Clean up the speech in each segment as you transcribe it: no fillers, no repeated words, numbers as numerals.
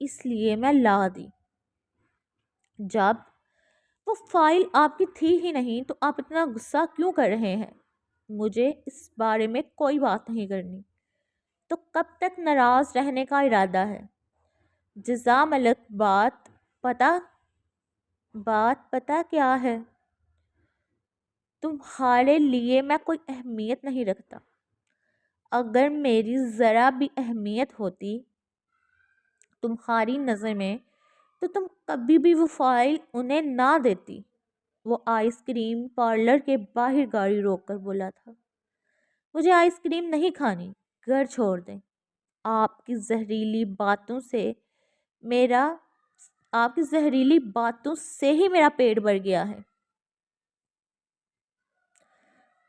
اس لیے میں لا دی۔ جب وہ فائل آپ کی تھی ہی نہیں تو آپ اتنا غصہ کیوں کر رہے ہیں؟ مجھے اس بارے میں کوئی بات نہیں کرنی۔ تو کب تک ناراض رہنے کا ارادہ ہے؟ جزا ملک، پتا بات پتا کیا ہے؟ تمہارے لیے میں کوئی اہمیت نہیں رکھتا۔ اگر میری ذرا بھی اہمیت ہوتی تمہاری نظر میں تو تم کبھی بھی وہ فائل انہیں نہ دیتی۔ وہ آئس کریم پارلر کے باہر گاڑی روک کر بولا تھا، مجھے آئس کریم نہیں کھانی، گھر چھوڑ دیں۔ آپ کی زہریلی باتوں سے ہی میرا پیٹ بھر گیا ہے۔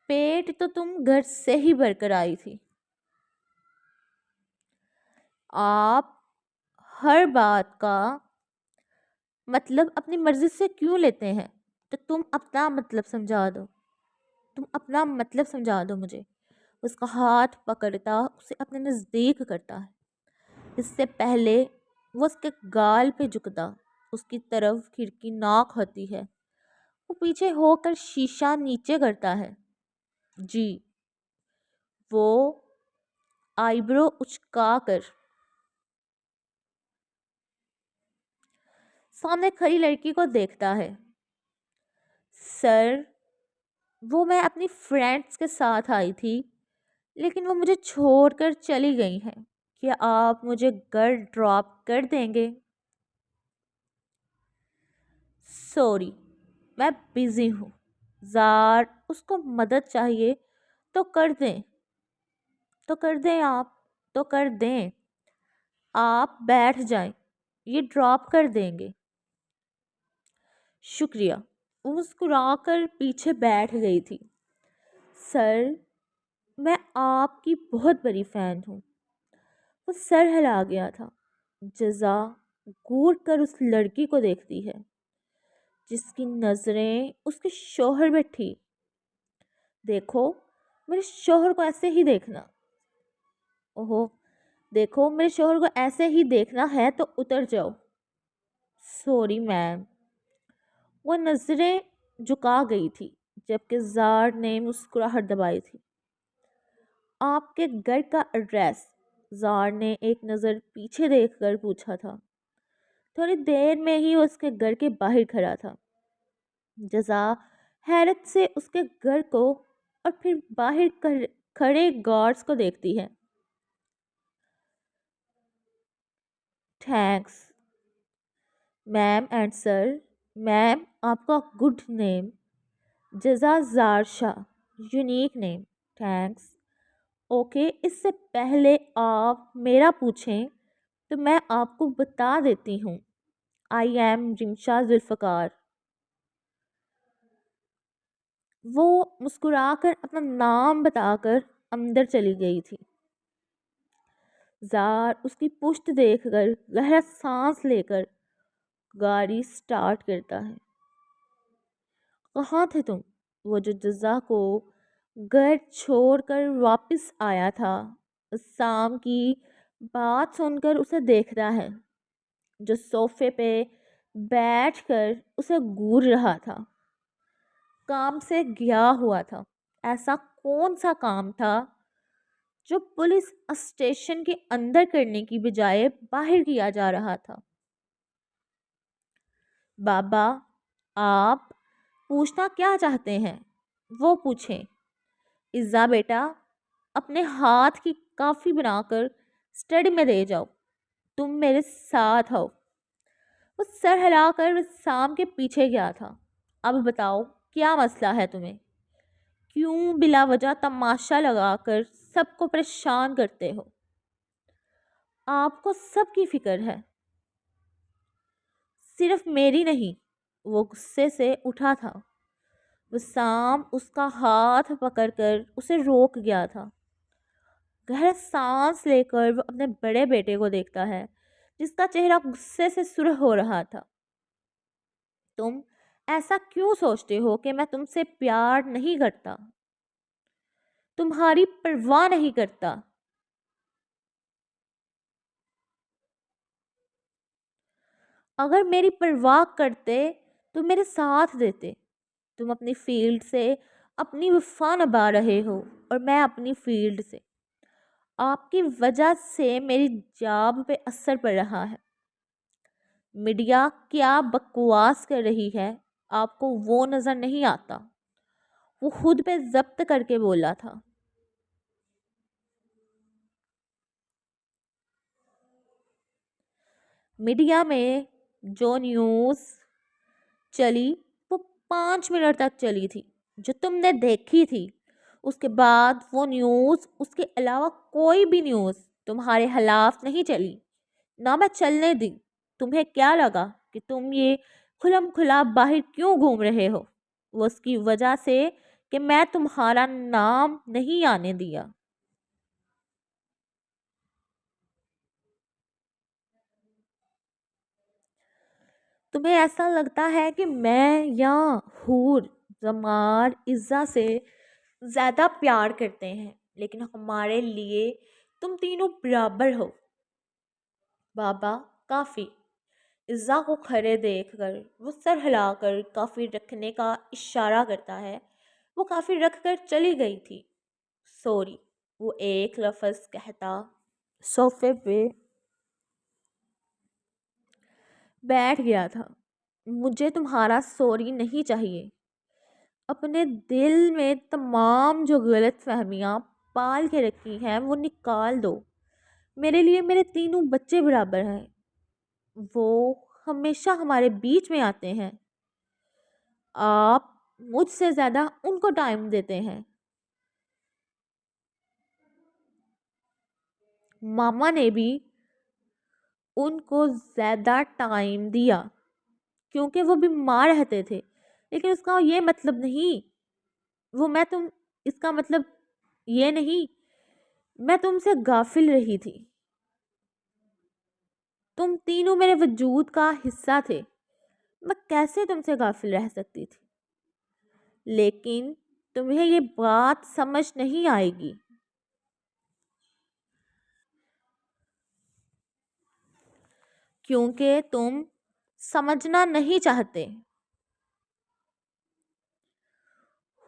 پیٹ تو تم گھر سے ہی بھر کر آئی تھی۔ آپ ہر بات کا مطلب اپنی مرضی سے کیوں لیتے ہیں؟ تو تم اپنا مطلب سمجھا دو مجھے۔ اس کا ہاتھ پکڑتا اسے اپنے نزدیک کرتا ہے، اس سے پہلے وہ اس کے گال پہ جھکتا، اس کی طرف کھڑکی ناک ہوتی ہے، وہ پیچھے ہو کر شیشہ نیچے کرتا ہے۔ جی، وہ آئی برو اچکا کر سامنے کھڑی لڑکی کو دیکھتا ہے۔ سر، وہ میں اپنی فرینڈز کے ساتھ آئی تھی لیکن وہ مجھے چھوڑ کر چلی گئی ہیں۔ کیا آپ مجھے گھر ڈراپ کر دیں گے؟ سوری، میں بیزی ہوں۔ زار، اس کو مدد چاہیے تو کر دیں۔ آپ بیٹھ جائیں، یہ ڈراپ کر دیں گے۔ شکریہ۔ وہ مسکرا کر پیچھے بیٹھ گئی تھی۔ سر، میں آپ کی بہت بڑی فین ہوں۔ وہ سر ہلا گیا تھا۔ جزا گور کر اس لڑکی کو دیکھتی ہے جس کی نظریں اس کے شوہر میں تھی۔ دیکھو میرے شوہر کو ایسے ہی دیکھنا ہے تو اتر جاؤ۔ Sorry ma'am. وہ نظریں جھکا گئی تھی جبکہ زار نے مسکراہٹ دبائی تھی۔ آپ کے گھر کا ایڈریس؟ زار نے ایک نظر پیچھے دیکھ کر پوچھا تھا۔ تھوڑی دیر میں ہی وہ اس کے گھر کے باہر کھڑا تھا۔ جزا حیرت سے اس کے گھر کو اور پھر باہر کھڑے گارڈز کو دیکھتی ہے۔ تھینکس میم اینڈ سر۔ میم، آپ کا گڈ نیم؟ جزا زار شاہ، یونیک نیم۔ تھینکس۔ اوکے، اس سے پہلے آپ میرا پوچھیں تو میں آپ کو بتا دیتی ہوں۔ I am Rimsha Zulfiqar. وہ مسکرا کر اپنا نام بتا کر اندر چلی گئی تھی۔ زار اس کی پشت دیکھ کر گہرا سانس لے کر گاڑی سٹارٹ کرتا ہے۔ کہاں تھے تم؟ وہ جو جزا کو گھر چھوڑ کر واپس آیا تھا سام کی بات سن کر اسے دیکھتا ہے جو صوفے پہ بیٹھ کر اسے گور رہا تھا۔ کام سے گیا ہوا تھا۔ ایسا کون سا کام تھا جو پولیس اسٹیشن کے اندر کرنے کی بجائے باہر کیا جا رہا تھا؟ بابا، آپ پوچھنا کیا چاہتے ہیں وہ پوچھیں۔ عزا بیٹا، اپنے ہاتھ کی کافی بنا کر اسٹڈی میں دے جاؤ، تم میرے ساتھ آؤ۔ وہ سر ہلا کر سام کے پیچھے گیا تھا۔ اب بتاؤ کیا مسئلہ ہے تمہیں؟ کیوں بلا وجہ تماشا لگا کر سب کو پریشان کرتے ہو؟ آپ کو سب کی فکر ہے، صرف میری نہیں۔ وہ غصے سے اٹھا تھا۔ وسام اس کا ہاتھ پکڑ کر اسے روک گیا تھا۔ گہرا سانس لے کر وہ اپنے بڑے بیٹے کو دیکھتا ہے جس کا چہرہ غصے سے سرخ ہو رہا تھا۔ تم ایسا کیوں سوچتے ہو کہ میں تم سے پیار نہیں کرتا، تمہاری پرواہ نہیں کرتا؟ اگر میری پرواہ کرتے تو میرے ساتھ دیتے. تم اپنی فیلڈ سے اپنی وفا نبھا رہے ہو اور میں اپنی فیلڈ سے. آپ کی وجہ سے میری جاب پہ اثر پڑ رہا ہے. میڈیا کیا بکواس کر رہی ہے آپ کو وہ نظر نہیں آتا. وہ خود پہ ضبط کر کے بولا تھا. میڈیا میں جو نیوز چلی وہ 5 منٹ تک چلی تھی جو تم نے دیکھی تھی. اس کے بعد وہ نیوز اس کے علاوہ کوئی بھی نیوز تمہارے خلاف نہیں چلی. نہ میں چلنے دی. تمہیں کیا لگا کہ تم یہ کھلم کھلا باہر کیوں گھوم رہے ہو؟ وہ اس کی وجہ سے کہ میں تمہارا نام نہیں آنے دیا. تمہیں ایسا لگتا ہے کہ میں یا حور زمار عزا سے زیادہ پیار کرتے ہیں لیکن ہمارے لیے تم تینوں برابر ہو. بابا کافی. عزا کو کھڑے دیکھ کر وہ سر ہلا کر کافی رکھنے کا اشارہ کرتا ہے. وہ کافی رکھ کر چلی گئی تھی. سوری وہ ایک لفظ کہتا صوفے پہ بیٹھ گیا تھا. مجھے تمہارا سوری نہیں چاہیے. اپنے دل میں تمام جو غلط فہمیاں پال کے رکھی ہیں وہ نکال دو. میرے لیے میرے تینوں بچے برابر ہیں. وہ ہمیشہ ہمارے بیچ میں آتے ہیں. آپ مجھ سے زیادہ ان کو ٹائم دیتے ہیں. ماما نے بھی ان کو زیادہ ٹائم دیا کیونکہ وہ بیمار رہتے تھے. لیکن اس کا یہ مطلب نہیں اس کا مطلب یہ نہیں میں تم سے غافل رہی تھی. تم تینوں میرے وجود کا حصہ تھے. میں کیسے تم سے غافل رہ سکتی تھی؟ لیکن تمہیں یہ بات سمجھ نہیں آئے گی کیونکہ تم سمجھنا نہیں چاہتے.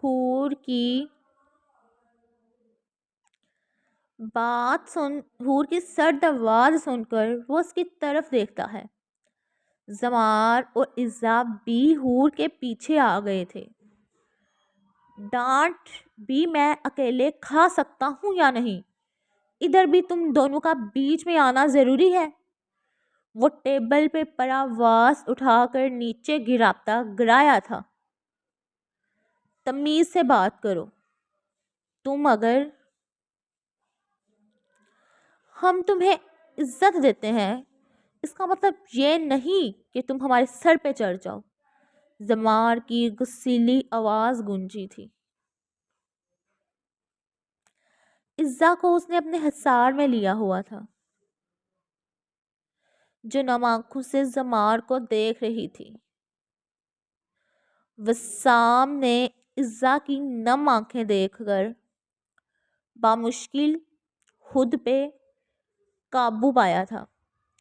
حور کی سرد آواز سن کر وہ اس کی طرف دیکھتا ہے. زمار اور عزا بھی حور کے پیچھے آ گئے تھے. ڈانٹ بھی میں اکیلے کھا سکتا ہوں یا نہیں؟ ادھر بھی تم دونوں کا بیچ میں آنا ضروری ہے. وہ ٹیبل پہ پراواز اٹھا کر نیچے گرایا تھا. تمیز سے بات کرو. اگر ہم تمہیں عزت دیتے ہیں اس کا مطلب یہ نہیں کہ تم ہمارے سر پہ چڑھ جاؤ. زمار کی غصیلی آواز گونجی تھی. عزا کو اس نے اپنے حصار میں لیا ہوا تھا جو نم آنکھوں سے زمار کو دیکھ رہی تھی. وسام نے عزا کی نم آنکھیں دیکھ کر بامشکل خود پہ قابو پایا تھا.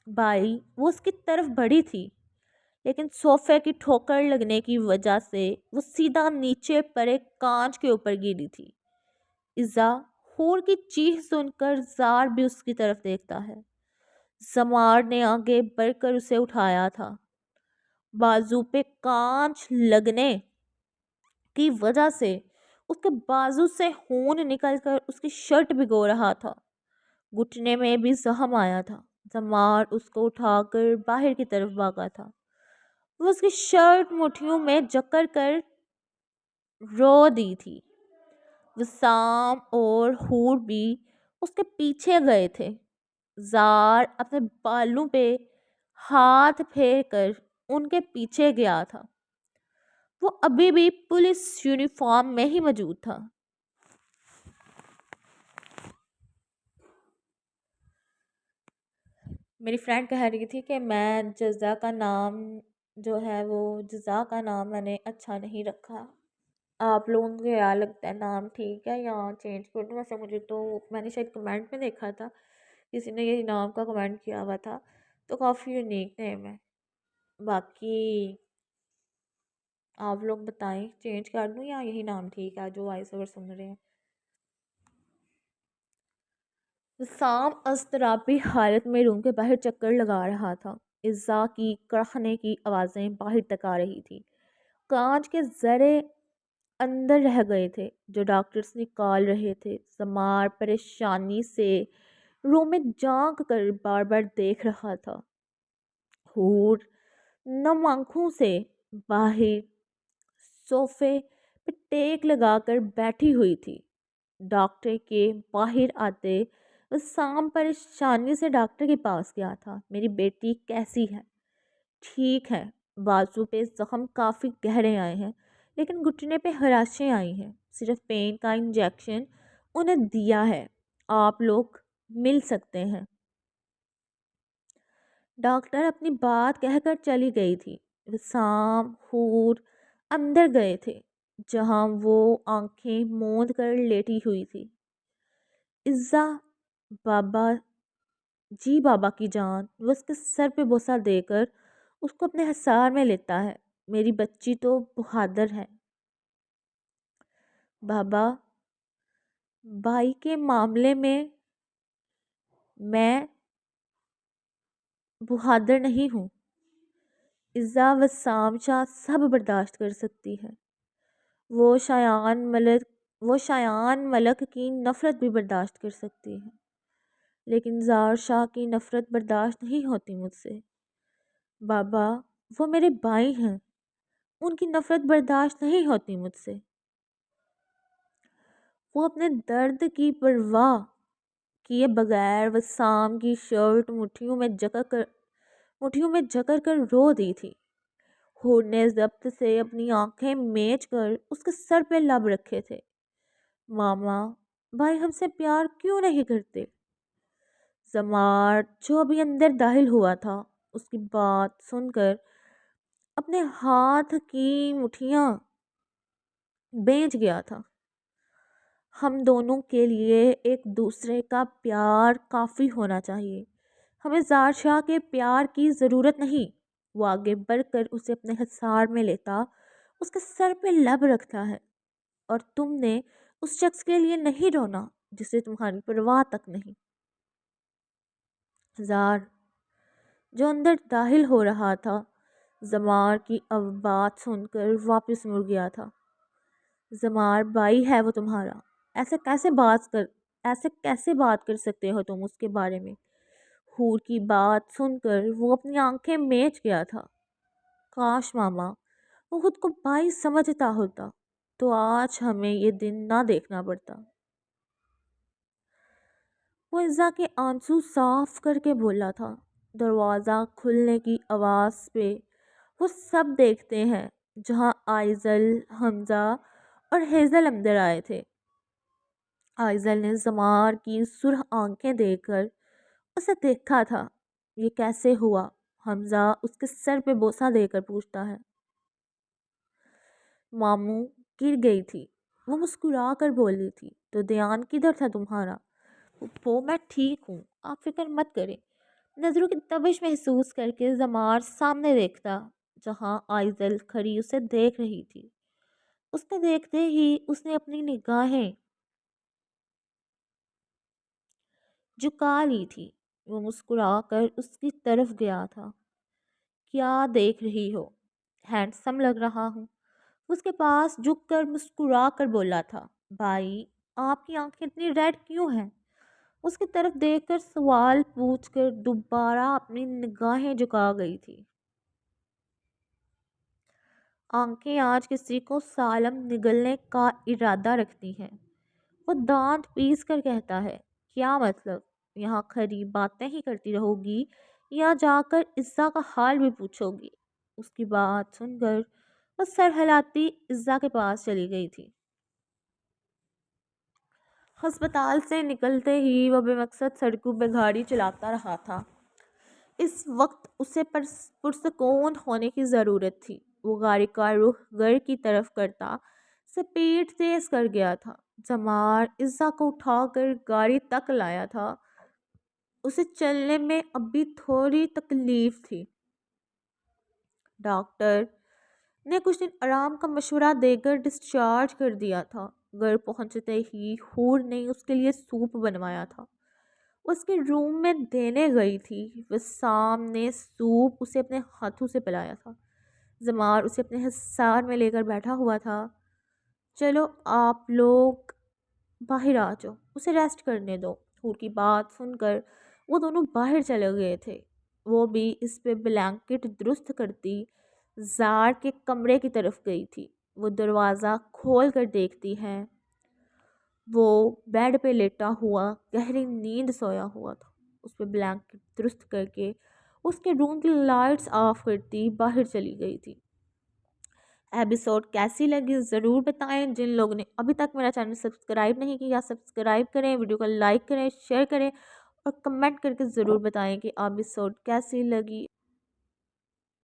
بھائی وہ اس کی طرف بڑھی تھی لیکن صوفے کی ٹھوکر لگنے کی وجہ سے وہ سیدھا نیچے پر ایک کانچ کے اوپر گری تھی. عزا خور کی چیخ سن کر زار بھی اس کی طرف دیکھتا ہے. زمار نے آگے بڑھ کر اسے اٹھایا تھا. بازو پہ کانچ لگنے کی وجہ سے اس کے بازو سے خون نکل کر اس کی شرٹ بھگو رہا تھا. گھٹنے میں بھی زخم آیا تھا. زمار اس کو اٹھا کر باہر کی طرف بھاگا تھا. وہ اس کی شرٹ مٹھیوں میں جکڑ کر رو دی تھی. وسام اور حور بھی اس کے پیچھے گئے تھے. زار اپنے بالوں پہ ہاتھ پھیر کر ان کے پیچھے گیا تھا. وہ ابھی بھی پولیس یونیفارم میں ہی موجود تھا. میری فرینڈ کہہ رہی تھی کہ میں جزا کا نام جو ہے وہ جزا کا نام میں نے اچھا نہیں رکھا. آپ لوگوں کو کیا لگتا ہے نام ٹھیک ہے یا چینج کر دوں؟ ویسے مجھے تو میں نے شاید کمنٹ میں دیکھا تھا کسی نے یہی نام کا کمنٹ کیا ہوا تھا تو کافی یونیک نیم ہے. باقی آپ لوگ بتائیں، چینج کر دوں یا یہی نام ٹھیک ہے جو وائس اوور سن رہے ہیں؟ سام اضطرابی حالت میں روم کے باہر چکر لگا رہا تھا۔ عزا کی کڑھنے کی آوازیں باہر تک آ رہی تھی۔ کانچ کے ذرے اندر رہ گئے تھے جو ڈاکٹرز نکال رہے تھے۔ سمار پریشانی سے روم میں جھانک کر بار بار دیکھ رہا تھا۔ ہور نم آنکھوں سے باہر صوفے پہ ٹیک لگا کر بیٹھی ہوئی تھی۔ ڈاکٹر کے باہر آتے سام پریشانی سے ڈاکٹر کے پاس گیا تھا۔ میری بیٹی کیسی ہے؟ ٹھیک ہے، بازو پہ زخم کافی گہرے آئے ہیں لیکن گھٹنے پہ خراشیں آئی ہیں۔ صرف پین کا انجیکشن انہیں دیا ہے۔ آپ لوگ مل سکتے ہیں۔ ڈاکٹر اپنی بات کہہ کر چلی گئی تھی۔ وسام حور اندر گئے تھے جہاں وہ آنکھیں موند کر لیٹی ہوئی تھی۔ عزا بابا جی بابا کی جان، وہ اس کے سر پہ بوسہ دے کر اس کو اپنے حصار میں لیتا ہے۔ میری بچی تو بہادر ہے بابا، بھائی کے معاملے میں بہادر نہیں ہوں۔ عزا وسام شاہ سب برداشت کر سکتی ہے۔ وہ شایان ملک کی نفرت بھی برداشت کر سکتی ہے لیکن زار شاہ کی نفرت برداشت نہیں ہوتی مجھ سے۔ بابا وہ میرے بھائی ہیں، ان کی نفرت برداشت نہیں ہوتی مجھ سے۔ وہ اپنے درد کی پرواہ کیے بغیر وسام کی شرٹ مٹھیوں میں جکڑ کر رو دی تھی۔ ہور نے ضبط سے اپنی آنکھیں میچ کر اس کے سر پہ لب رکھے تھے۔ ماما، بھائی ہم سے پیار کیوں نہیں کرتے؟ زمار جو ابھی اندر داخل ہوا تھا اس کی بات سن کر اپنے ہاتھ کی مٹھیاں بھیج گیا تھا۔ ہم دونوں کے لیے ایک دوسرے کا پیار کافی ہونا چاہیے۔ ہمیں زار شاہ کے پیار کی ضرورت نہیں۔ وہ آگے بڑھ کر اسے اپنے حصار میں لیتا، اس کے سر پہ لب رکھتا ہے۔ اور تم نے اس شخص کے لیے نہیں رونا جسے تمہاری پرواہ تک نہیں۔ زار جو اندر داخل ہو رہا تھا زمار کی بات سن کر واپس مڑ گیا تھا۔ زمار بھائی ہے وہ تمہارا، ایسے کیسے بات کر سکتے ہو تم اس کے بارے میں؟ ہور کی بات سن کر وہ اپنی آنکھیں میچ گیا تھا۔ کاش ماما وہ خود کو بھائی سمجھتا ہوتا تو آج ہمیں یہ دن نہ دیکھنا پڑتا۔ وہ عزا کے آنسو صاف کر کے بولا تھا۔ دروازہ کھلنے کی آواز پہ وہ سب دیکھتے ہیں جہاں آئزل، حمزہ اور ہیزل اندر آئے تھے۔ آئزل نے زمار کی سرخ آنکھیں دیکھ کر اسے دیکھا تھا۔ یہ کیسے ہوا؟ حمزہ اس کے سر پہ بوسہ دے کر پوچھتا ہے۔ ماموں گر گئی تھی، وہ مسکرا کر بولی تھی۔ تو دھیان کدھر تھا تمہارا؟ وہ میں ٹھیک ہوں، آپ فکر مت کریں۔ نظروں کی تبش محسوس کر کے زمار سامنے دیکھتا جہاں آئزل کھڑی اسے دیکھ رہی تھی۔ اس نے دیکھتے ہی اس نے اپنی نگاہیں جھکا لی تھی۔ وہ مسکرا کر اس کی طرف گیا تھا۔ کیا دیکھ رہی ہو؟ ہینڈسم لگ رہا ہوں، اس کے پاس جھک کر مسکرا کر بولا تھا۔ بھائی آپ کی آنکھیں اتنی ریڈ کیوں ہیں؟ اس کی طرف دیکھ کر سوال پوچھ کر دوبارہ اپنی نگاہیں جھکا گئی تھی۔ آنکھیں آج کسی کو سالم نگلنے کا ارادہ رکھتی ہیں۔ وہ دانت پیس کر کہتا ہے۔ کیا مطلب؟ یہاں کھڑی باتیں ہی کرتی رہو گی یا جا کر عزا کا حال بھی پوچھو گی؟ اس کی بات سن کر وہ سر ہلاتی عزا کے پاس چلی گئی تھی۔ ہسپتال سے نکلتے ہی وہ بے مقصد سڑکوں پہ گاڑی چلاتا رہا تھا۔ اس وقت اسے پرسکون ہونے کی ضرورت تھی۔ وہ گاڑی کا رخ گھر کی طرف کرتا سپیڈ تیز کر گیا تھا۔ زمار عزا کو اٹھا کر گاڑی تک لایا تھا۔ اسے چلنے میں اب بھی تھوڑی تکلیف تھی۔ ڈاکٹر نے کچھ دن آرام کا مشورہ دے کر ڈسچارج کر دیا تھا۔ گھر پہنچتے ہی حور نے اس کے لیے سوپ بنوایا تھا، اس کے روم میں دینے گئی تھی۔ وسام نے سوپ اسے اپنے ہاتھوں سے پلایا تھا۔ زمار اسے اپنے حصار میں لے کر بیٹھا ہوا تھا۔ چلو آپ لوگ باہر آ جاؤ، اسے ریسٹ کرنے دو۔ حور کی بات سن کر وہ دونوں باہر چلے گئے تھے۔ وہ بھی اس پہ بلینکٹ درست کرتی زار کے کمرے کی طرف گئی تھی۔ وہ دروازہ کھول کر دیکھتی ہے، وہ بیڈ پہ لیٹا ہوا گہری نیند سویا ہوا تھا۔ اس پہ بلینکٹ درست کر کے اس کے روم کی لائٹس آف کرتی باہر چلی گئی تھی۔ ایپیسوڈ کیسی لگی ضرور بتائیں۔ جن لوگوں نے ابھی تک میرا چینل سبسکرائب نہیں کیا سبسکرائب کریں، ویڈیو کو لائک کریں، شیئر کریں اور کمنٹ کر کے ضرور بتائیں کہ ایپیسوڈ کیسی لگی۔